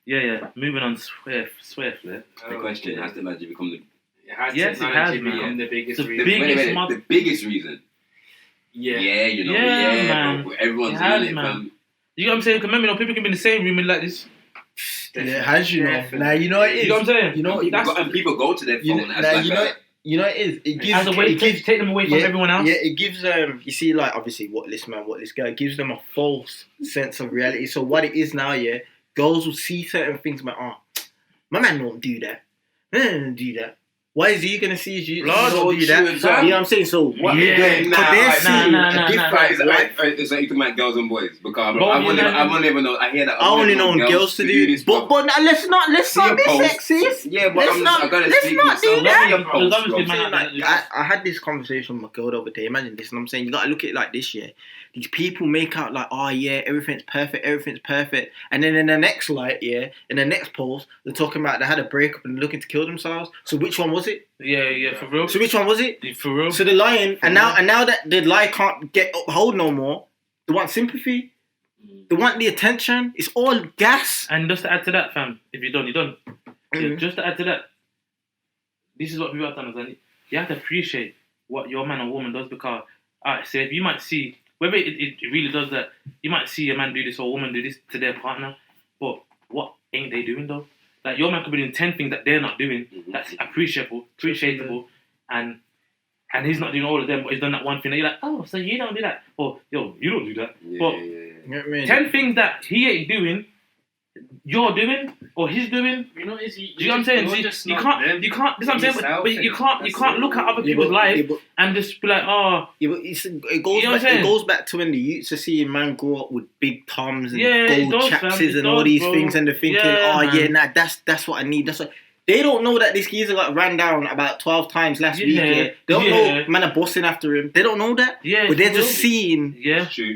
Yeah. Moving on swiftly. The question, has technology become the... Yes, it has, man. The biggest The reason? biggest the biggest reason? Yeah. Man. Bro, everyone's It has, doing it, man. fam. You know what I'm saying? 'Cause remember, people can be in the same room and like this. Yeah, has you know? Now you know what it is. You know what I'm saying? You know And people go to their phone you know it is. It gives as a way to take them away from everyone else. Yeah, it gives them. You see, like obviously, what this guy it gives them a false sense of reality. So what it is now, yeah, girls will see certain things, like, oh, my man don't do that. Don't do that. Why is he gonna see you? Lord, Don't do that. You know what I'm saying? So what? Yeah. They're seeing a different life. It's like you talking about girls and boys because I won't ever know. I hear that. I only know girls to do this, but let's not be sexist. Yeah, but I gotta speak not do that. I had this conversation with my girl the other day. Imagine this, and I'm saying you gotta look at it like this. Yeah, these people make out like, oh yeah, everything's perfect, and then in the next in the next post, they're talking about they had a breakup and looking to kill themselves. So which one was it? Yeah, for real. So which one was it? For real. So they're lying, and now that the lie can't get uphold no more, they want sympathy. They want the attention. It's all gas. And just to add to that, fam, if you're done, you're done. Yeah, just to add to that, this is what people have to understand. You have to appreciate what your man or woman does because, say if you might see, whether it really does that, you might see a man do this or a woman do this to their partner, but what ain't they doing though? Like your man could be doing 10 things that they're not doing. That's appreciable, and he's not doing all of them, but he's done that one thing that you're like, oh, so you don't do that, or yo, you don't do that. But You know what I mean? 10 things that he ain't doing, you're doing, or he's doing. You know, do you know what I'm saying? You can't. This is what I'm saying. But you can't look at other people's life and just be like, oh. Yeah, but it goes back to when the youths are seeing man grow up with big toms and gold chapses and all these things, and they're thinking, that's what I need. That's what. They don't know that this geezer got ran down about 12 times last week. Yeah. They don't know man are busting after him. They don't know that. Yeah, but they're just seeing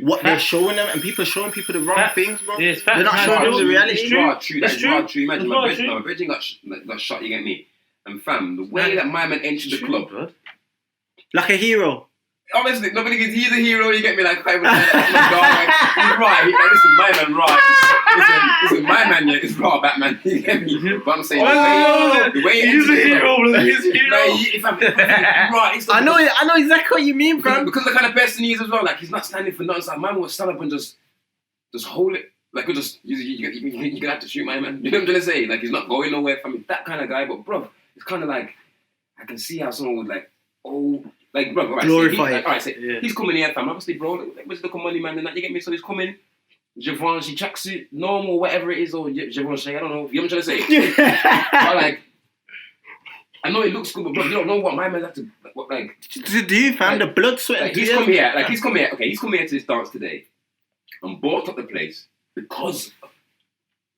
what they're showing them, and people are showing people the wrong things, bro. Yeah, they're not showing them the reality. It's true. Imagine my Bridget got shot, you get me? And fam, the way that my man entered the club. Like a hero. Honestly, he's a hero, you get me? Like, he's right. Listen, my man, right. Listen, my man, yeah, is raw, Batman. You get me? But I'm saying, the way he's a hero, he's a hero. Right. I know exactly what you mean, bro. Because the kind of person he is as well, like, he's not standing for nothing. It's like, man will stand up and just hold it. Like, you're gonna have to shoot my man. You know what I'm trying to say? Like, he's not going nowhere from me. That kind of guy, but bro, it's kind of like, I can see how someone would like, like, bro, he's coming here, fam. Obviously, bro, let's look at money, man, and that, you get me? So he's coming, Givenchy tracksuit, normal, whatever it is, or Givenchy, I don't know. You know what I'm trying to say? But, like, I know it looks good, but bro, you don't know what my man's have to, like... To do, fam, the blood, sweat, and tears. He's come here to this dance today, and bought up the place, because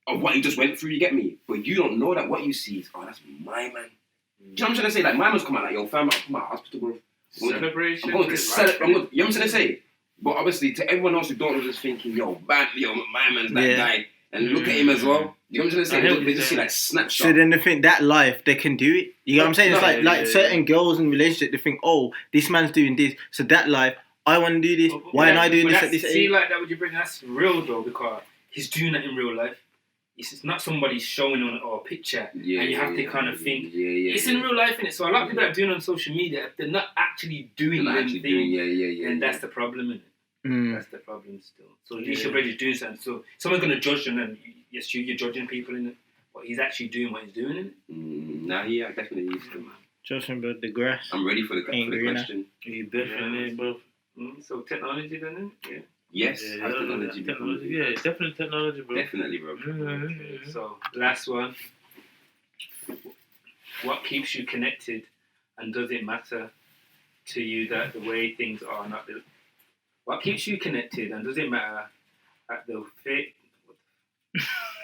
of what he just went through, you get me? But you don't know that what you see is, that's my man. Do you know what I'm trying to say? Like, my man's come out like, yo, fam, I'm from my hospital, bro. Celebration. I'm going to celebrate. You know what I'm trying to say? But obviously, to everyone else who don't, just thinking, yo, my man's that guy. And look at him as well. You know what I'm trying to say? They just see like snapshots. So then they think that life, they can do it. You know what I'm saying? It's like certain girls in relationship, they think, oh, this man's doing this. So that life, I want to do this. Why am I doing this at this age? See, like that, would you bring that's real though, because he's doing that in real life. It's not somebody showing on a picture, and you have to kind of think. It's in real life, innit? So a lot of people that are doing it on social media, if they're not actually doing anything, and that's the problem, innit? That's the problem still. So you should really do something. So someone's going to judge them, and yes, you're judging people, innit? But he's actually doing what he's doing, innit? Definitely is, man. Judging about the grass. I'm ready for the question. You definitely, bro. So technology, then, yeah. Yes, technology. Yeah, it's definitely technology, bro. Definitely, bro. Okay, so, last one. What keeps you connected, and does it matter to you that the way things are not the... What keeps you connected, and does it matter at the... Let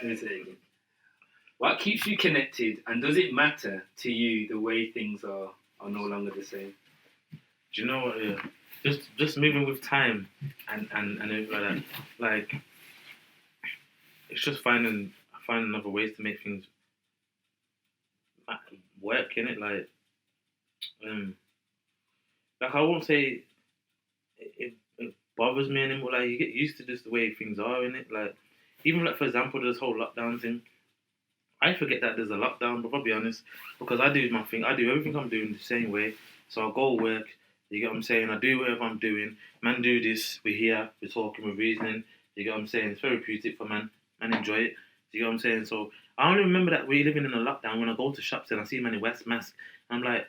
me say it again. What keeps you connected, and does it matter to you the way things are no longer the same? Do you know what, yeah? Just moving with time and everything like that. Like, it's just finding other ways to make things work, innit? Like I won't say it bothers me anymore. Like, you get used to just the way things are, innit? Like, even like, for example, this whole lockdown thing, I forget that there's a lockdown, but I'll be honest, because I do my thing. I do everything I'm doing the same way. So I go work. You get what I'm saying? I do whatever I'm doing. Man, do this. We're here. We're talking. We're reasoning. You get what I'm saying? It's therapeutic for man. Man, enjoy it. You get what I'm saying? So I only remember that we're living in a lockdown when I go to shops and I see man in West mask. I'm like,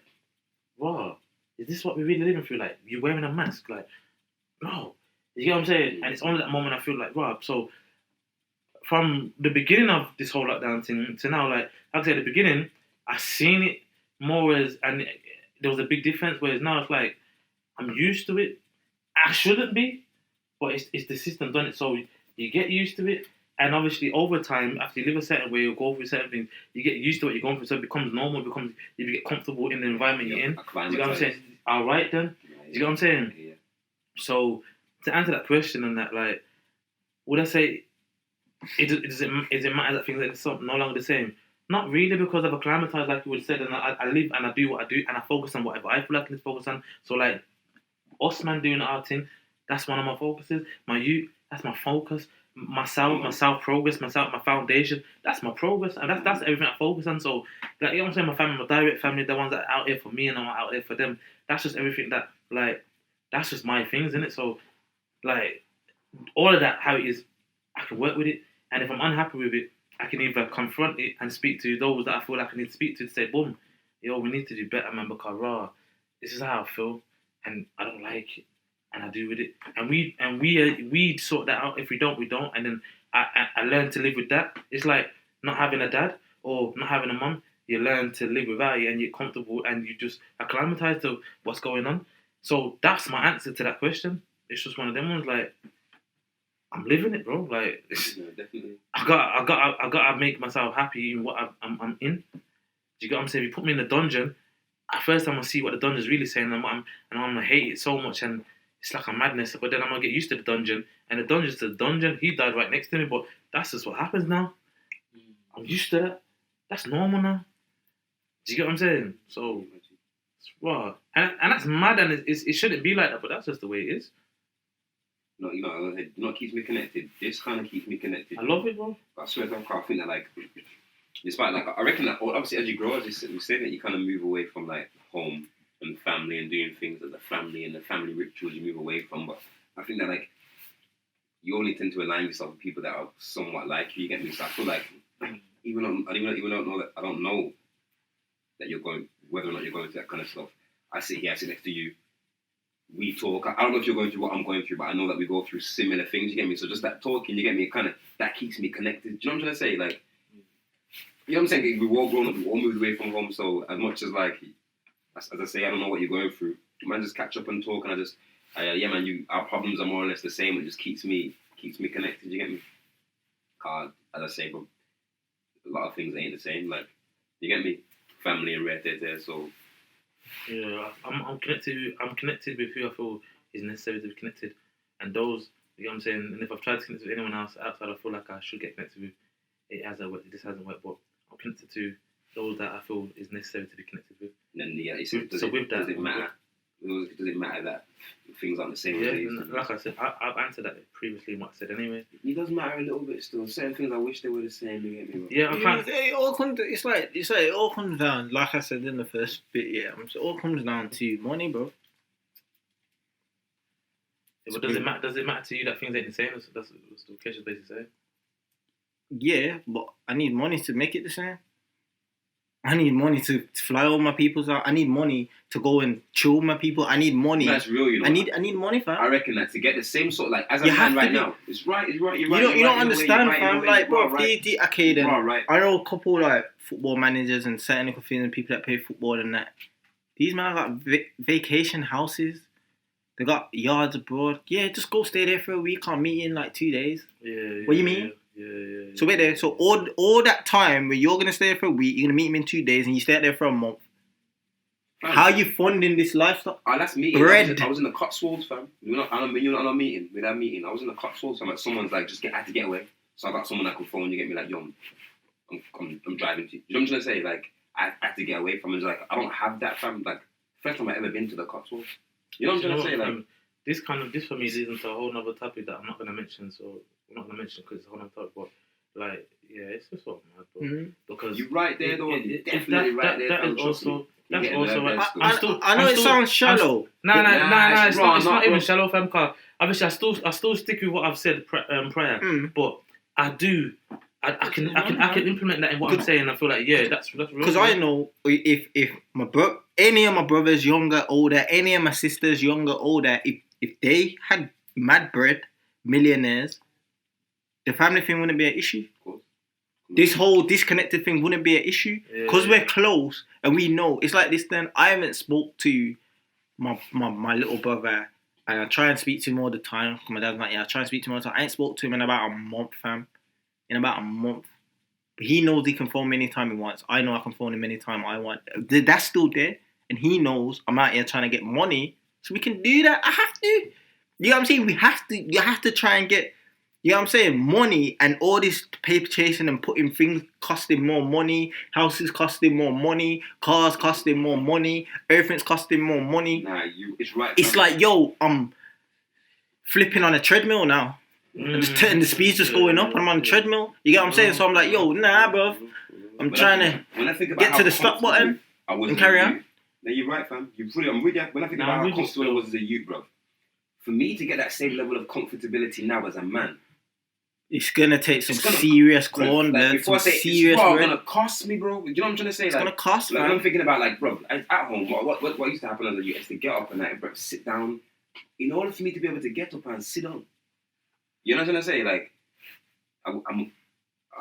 wow, is this what we're really living through? Like, you're wearing a mask? Like, no. You get what I'm saying? And it's only that moment I feel like, wow. So from the beginning of this whole lockdown thing to now, like I said, at the beginning, I seen it more as, and there was a big difference, whereas now it's like, I'm used to it. I shouldn't be, but it's the system done it. So you get used to it. And obviously, over time, after you live a certain way or go through certain things, you get used to what you're going through. So it becomes normal. You get comfortable in the environment you're in. Do you know what I'm saying? All right, then. Do you know what I'm saying? Yeah. So to answer that question and that, like, would I say, is it matter that things are no longer the same? Not really, because I've acclimatized, like you would have said, and I live and I do what I do, and I focus on whatever I feel like I need to focus on. So, like, us, man, doing our thing, that's one of my focuses. My youth, that's my focus. My self progress, my foundation, that's my progress, and that's everything I focus on. So, like, you know what I'm saying, my family, my direct family, the ones that are out here for me and I'm out here for them, that's just everything that, like, that's just my things, innit? So, like, all of that, how it is, I can work with it, and if I'm unhappy with it, I can either confront it and speak to those that I feel like I need to speak to say, boom, yo, we need to do better, man, because, this is how I feel, and I don't like it. And I do with it, and we sort that out. If we don't, we don't. And then I learned to live with that. It's like not having a dad or not having a mum. You learn to live without it, and you're comfortable, and you just acclimatize to what's going on. So that's my answer to that question. It's just one of them ones. Like, I'm living it, bro. Like, Yeah, definitely. I gotta make myself happy in what I'm in. Do you get what I'm saying? If you put me in a dungeon, at first I'm gonna see what the dungeon's really saying, and I'm gonna hate it so much, and it's like a madness, but then I'm gonna get used to the dungeon, and the dungeon's the dungeon. He died right next to me, but that's just what happens now. I'm used to that. That's normal now. Do you get what I'm saying? So, wow, and that's mad, and it shouldn't be like that, but that's just the way it is. No, you know what keeps me connected? This kind of keeps me connected. I love it, bro. I swear to God, I think that, like, despite, like, I reckon that obviously as you grow, as we say that you kind of move away from, like, home and family and doing things as a family and the family rituals you move away from. But I think that, like, you only tend to align yourself with people that are somewhat like you. You get me? So I feel like I don't know that you're going, whether or not you're going through that kind of stuff. I sit next to you. We talk. I don't know if you're going through what I'm going through, but I know that we go through similar things. You get me? So just that talking, you get me? Kind of that keeps me connected. Do you know what I'm trying to say? Like, you know what I'm saying? We've all grown up. We've all moved away from home. So as much as, like, as I say, I don't know what you're going through. Man, just catch up and talk, and yeah, man. Our problems are more or less the same. It just keeps me connected. You get me? As I say, but a lot of things ain't the same. Like, you get me? Family and there. So yeah, I'm connected. I'm connected with who I feel is necessary to be connected, and those, you know what I'm saying. And if I've tried to connect with anyone else outside, I feel like I should get connected with. This hasn't worked, but I'm connected to those that I feel is necessary to be connected with. And then does it matter that things aren't the same? Yeah, like I said, I've answered that previously in what I said anyway. It does matter a little bit still. Certain things I wish they were the same. You get me? Yeah, I can't. It all comes. It's like it all comes down. Like I said in the first bit, yeah, it all comes down to money, bro. Yeah, but does it matter? Does it matter to you that things ain't the same? That's what Kesha's basically saying. Yeah, but I need money to make it the same. I need money to fly all my peoples out. I need money to go and chill with my people. I need money. That's real, you know. I need money, fam. I reckon that to get the same sort of, like, as a man right now. It's right. You're right. You don't understand, fam. Like, bro, okay, then. Right. I know a couple, like, football managers and technical things and people that play football and that. These men got vacation houses. They got yards abroad. Yeah, just go stay there for a week. I'll meet you in like 2 days. Yeah. What do you mean? Yeah. So wait there. So all that time where you're gonna stay there for a week, you're gonna meet him in 2 days, and you stay out there for a month. How are you funding this lifestyle? That's me. Bread. I was in the Cotswolds, fam. You're not on a meeting. With that meeting, I was in the Cotswolds. I'm like, someone's like, I had to get away. So I got someone that could phone you, get me like, yo, I'm driving to you. You know what I'm trying to say? Like, I had to get away from it. Like, I don't have that, fam. Like, first time I ever been to the Cotswolds. You know what I'm trying to say? Like, this for me leads into a whole other topic that I'm not gonna mention. So I'm not gonna mention because it's a whole other topic. But Like, yeah, it's just so mad, bro. Because you're right there, though. Definitely right there. That is also. That's also. I know it sounds shallow. Nah. It's not even shallow, fam. Cause obviously, I still stick with what I've said prior. But I can implement that in what I'm saying. I feel like that's real. Because I know if any of my brothers, younger, older, any of my sisters, younger, older, if they had mad bread, millionaires, the family thing wouldn't be an issue. This whole disconnected thing wouldn't be an issue because we're close and we know. It's like this. Then I haven't spoke to my little brother, and I try and speak to him all the time. My dad's not here. I try and speak to him all the time. I ain't spoke to him in about a month, fam. In about a month. But he knows he can phone me anytime he wants. I know I can phone him anytime I want. That's still there. And he knows I'm out here trying to get money. So we can do that. I have to. You know what I'm saying? You have to try and get, you know what I'm saying, money, and all this paper chasing and putting things costing more money, houses costing more money, cars costing more money, everything's costing more money. Nah, it's right. It's like, yo, I'm flipping on a treadmill now. And the speed's just going up and I'm on the treadmill. You get what I'm saying? So I'm like, yo, nah, bro. I'm trying to get to the stop button and carry on. No, you're right, fam. I'm with you. When I think about how comfortable I was as a youth, bro, for me to get that same level of comfortability now as a man, it's gonna take some serious corn, man. Before I say it's gonna cost me, bro. You know what I'm trying to say? It's gonna cost, like, man. I'm thinking about, like, bro, at home, what used to happen as a youth is to get up and, like, bro, sit down. In order for me to be able to get up and sit down, you know what I'm trying to say? Like, I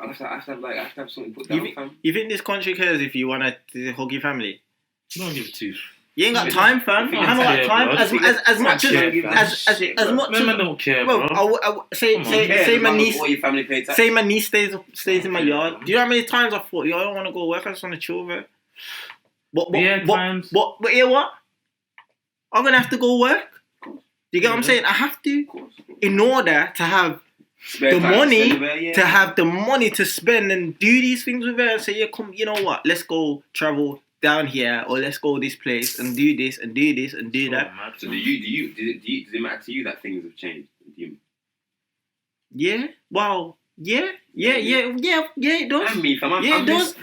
have to have something put down, fam. You think this country cares if you want to hug your family? You don't give a two. You ain't got time, fam. I haven't got time. As much as men don't care, bro. Say my niece stays in my yard. Do you know how many times I thought, yo, I don't want to go work. I just want to chill, bro. But you know what? I'm gonna have to go work. You get what I'm saying? I have to, in order to have the money to spend and do these things with her and say, yeah, come, you know what? Let's go travel down here, or let's go this place and do this and do this and do that. So does it matter to you that things have changed? Yeah. Wow. Yeah, it does. And me, fam. It does.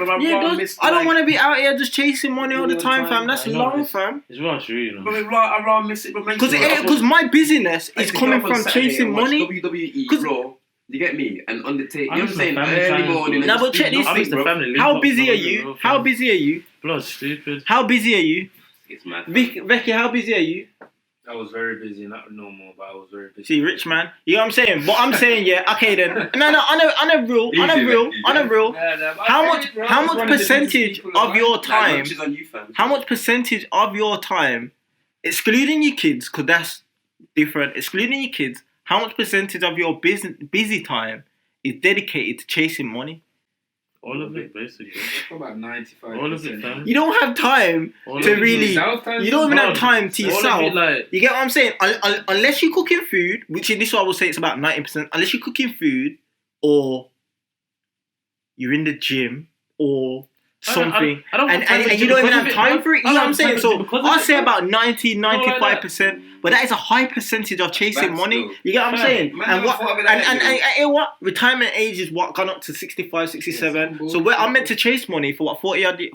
I don't want to be out here just chasing money all the time, fam. That's long, fam. It's right, true, you know. I'd rather miss it, because my busyness is coming from chasing money. WWE, bro. You get me? And undertake. You know what I'm saying? Early morning. Now, but check this thing. How busy are you? How busy are you? Blood stupid. How busy are you? It's mad. Becky, how busy are you? I was very busy, not normal, but I was very busy. See, rich man, you know what I'm saying? But I'm saying, yeah, okay then. No, on a real. How much percentage of your time? How much percentage of your time, excluding your kids, because that's different. Excluding your kids, how much percentage of your busy time is dedicated to chasing money? All of it, basically. About 95%. All of it, fam. You don't have time to really. You don't even have time to yourself. You get what I'm saying? Unless you're cooking food, which in this one I will say it's about 90%. Unless you're cooking food, or you're in the gym, or something, and you don't even have time for it. You know what I'm saying? So I'll say about 90-95%, but that is a high percentage of chasing money. You get what I'm saying? And what retirement age is what gone up to 65, 67. So where I'm meant to chase money for what 40 odd years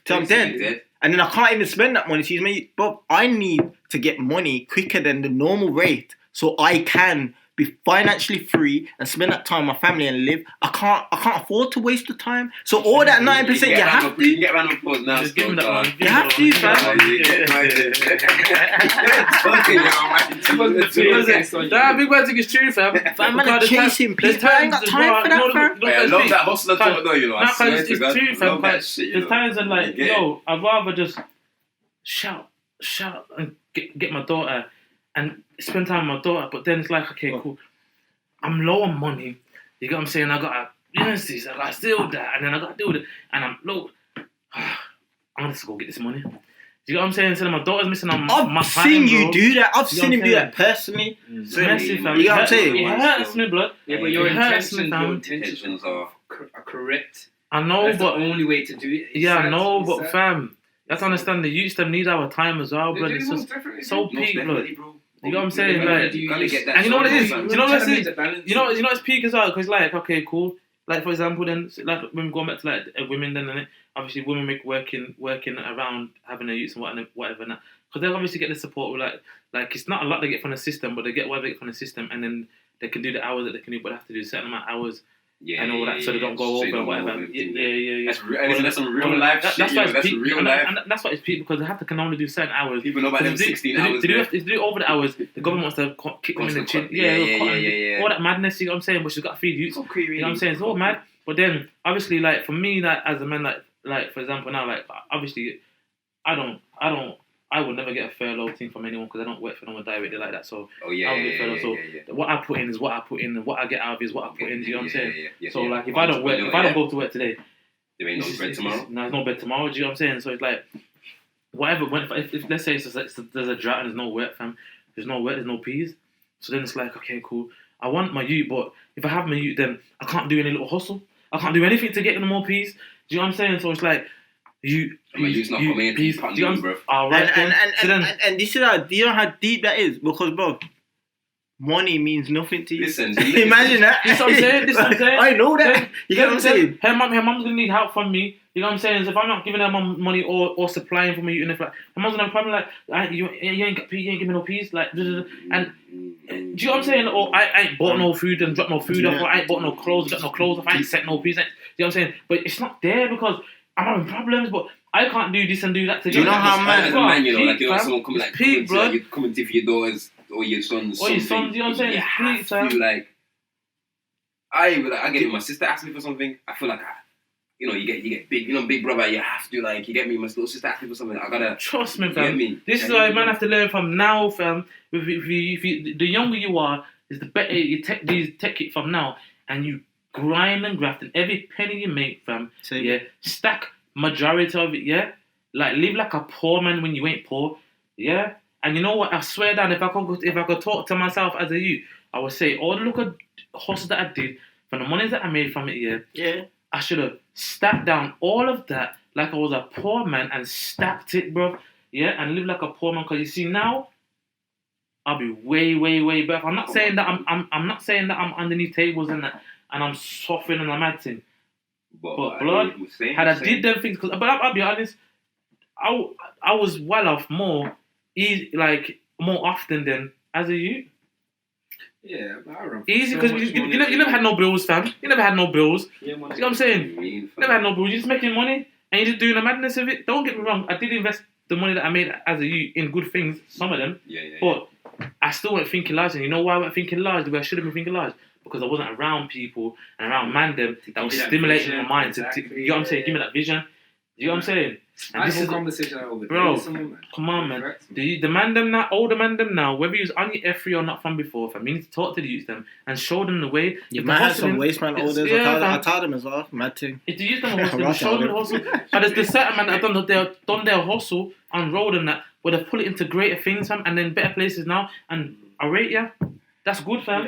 till I'm dead, and then I can't even spend that money. Excuse me, but I need to get money quicker than the normal rate so I can be financially free and spend that time with my family and live. I can't afford to waste the time. So all that 9% you have to. You get round of applause now. Just give him that one. You have to, fam. Big man think it's true, fam. I'm not chasing people. I ain't got time for that, fam. I love that hustler talk though, you know. It's true, fam. There's times I'm like, yo, I'd rather just shout and get my daughter and spend time with my daughter, but then it's like, okay, cool. I'm low on money. You get what I'm saying? I gotta steal that, and then I gotta deal with it, and I'm low. I'm gonna just go get this money. You get what I'm saying? So my daughter's missing on my time. I've seen you do that. I've seen him do that personally. Messy, fam. You know what I'm saying? It hurts me, blood. Yeah, but your intentions are correct. I know, that's but the only way to do it. Yeah, I know, but fam, you have to understand the youths them need our time as well, blood. It's just so peak, blood. You know what I'm saying? Like, you gotta get that. and you know what it is? Balance. Do you know what it is? Balance. You know it's peak as well, because like, okay, cool. Like, for example, then, like, when we're going back to like women, then, innit? Obviously women make working around having a youth and whatever, because they'll obviously get the support with like it's not a lot they get from the system, but they get what they get from the system, and then they can do the hours that they can do, but they have to do a certain amount of hours. And all that, so they don't go over and whatever. Yeah. That's some real life shit. That's real life. And that's why it's peak, because they can only do certain hours. People know about them 16 hours. If they do over the hours, the government wants to kick them in the chin. Yeah. All that madness, you know what I'm saying? But she's got to feed youths. You know what I'm saying? It's all mad. But then, obviously, like, for me, like, as a man, like for example, now, like, obviously, I would never get a furlough thing from anyone, because I don't work for no one directly like that. So I don't get furlough. So what I put in is what I put in, and what I get out of is what I put in. Do you know what I'm saying? So like, if I don't go to work today, there ain't no bread tomorrow. There's no bread tomorrow. Do you know what I'm saying? So it's like, whatever. If let's say there's a drought and there's no work, fam. There's no work. There's no peas. So then it's like, okay, cool. I want my youth, but if I have my youth, then I can't do any little hustle. I can't do anything to get them more peas. Do you know what I'm saying? So it's like, you's not coming in peas, bro. And this is how, do you know how deep that is? Because, bro, money means nothing to you. Listen, imagine that. This what I'm saying. I know that. You get what I'm saying? Her mom's gonna need help from me. You know what I'm saying? So if I'm not giving her mom money or supplying for me, and if like her mom's gonna probably like, you ain't giving me no peas, like, and do you know what I'm saying? Or I ain't bought no food and dropped no food off, or I ain't bought no clothes, got no clothes off, I ain't sent no peas. You know what I'm saying? But it's not there because I'm having problems, but I can't do this and do that. Do you know how mad? As a man, you know, like, you know, someone coming like, you're coming to for your daughters or your sons. Or your sons, you know what I'm saying? You have to, like, I get it. My sister asked me for something. I feel like, you get big, big brother. You have to, like, you get me. My little sister asked me for something. I gotta trust me, fam. This is why man have to learn from now, fam. If the younger you are, is the better you take it from now, and you grind and graft, and every penny you make, fam. Stack majority of it, like live like a poor man when you ain't poor, And you know what? I swear down, if I could talk to myself as a youth, I would say all the little hustles that I did, from the money that I made from it, I should have stacked down all of that like I was a poor man and stacked it, bro, and live like a poor man. Cause you see now, I'll be way, way, way better. I'm not saying that I'm not saying that I'm underneath tables and that, and I'm suffering and I'm acting. But blood, had I did them things, but I'll be honest, I was well off more often than as a youth. Yeah, easy, because you never had no bills, fam. You never had no bills. You know what I'm saying? You never had no bills. You're just making money and you're just doing the madness of it. Don't get me wrong. I did invest the money that I made as a youth in good things, some of them. But I still went thinking large. And you know why I went thinking large? The way I should have been thinking large. Because I wasn't around people and around mandem that was stimulating my mind. You know what I'm saying? Give me that vision. You know what I'm saying? And this is a conversation over. Bro, come on, man. The mandem now, older mandem now, whether you was on your F3 or not from before, if I mean to talk to the youth them and show them the way. You might have some waste man olders. I told them as well. Mad thing. If you use them hustle, show them the hustle. And there's the certain man that done their hustle on road and that, where they put it into greater things, fam, and then better places now. And I rate you. That's good, fam.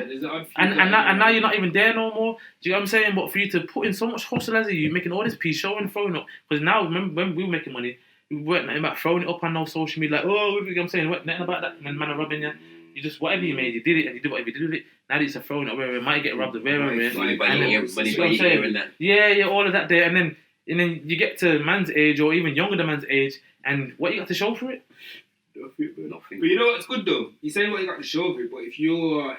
And now you're not even there no more. Do you know what I'm saying? But for you to put in so much hustle as you, making all this piece, showing, throwing up. Because now, remember when we were making money, we weren't nothing about throwing it up on no social media, like, oh, you know what I'm saying? Nothing about that. And then man are robbing you. You just, whatever you made, you did it, and you did whatever you did with it. Now it's a throwing up where it might get robbed, where money by hearing that. Yeah, all of that there. And then you get to man's age, or even younger than man's age, and what you got to show for it? Nothing. But you know what's good though? You say what you got to show for it, but if you're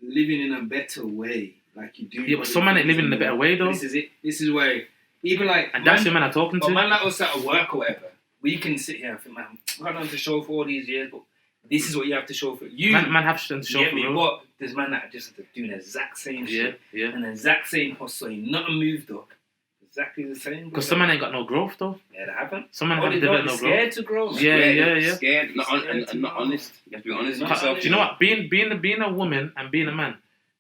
living in a better way, like you do. Yeah, but some man ain't living in a better way though. This is it. This is where even like, and that's the man I'm talking to. A man like us at work or whatever, we can sit here and think, man, I've done to show for all these years, but this is what you have to show for. You man have to show for me. But there's man that just doing the exact same shit, and the exact same hustle, nothing moved up. Exactly the same. Because some man ain't got no growth though. Yeah, they haven't. Some man haven't developed no growth. Scared to grow. Yeah. Scared, not honest. You have to be honest with yourself. Do you know what? Being a woman and being a man,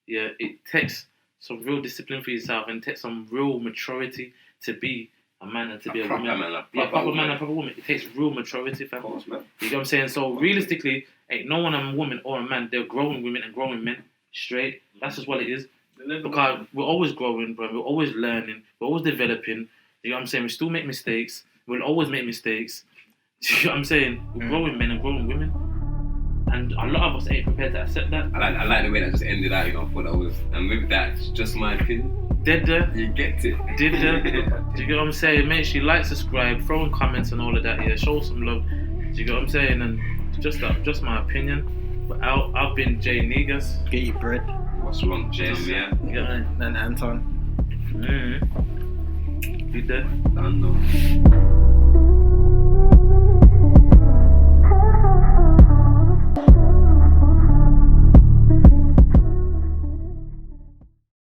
it takes some real discipline for yourself and takes some real maturity to be a man and to be a woman. A proper man and a proper woman. It takes real maturity, fam. You know what I'm saying? So realistically, ain't no one a woman or a man. They're growing women and growing men straight. That's just what it is. Because we're always growing, bro. We're always learning. We're always developing. You know what I'm saying? We still make mistakes. We'll always make mistakes. You know what I'm saying? We're growing men and growing women. And a lot of us ain't prepared to accept that. I like the way that just ended out, you know, for those. And with that, it's just my opinion. Did there? You get it. Did there? Do you get what I'm saying? Make sure you like, subscribe, throw in comments and all of that. Yeah, show some love. Do you get what I'm saying? And just my opinion. But I've been Jay Negus. Get your bread. What's wrong, Jay? Yeah. And Anton. You there? I don't know.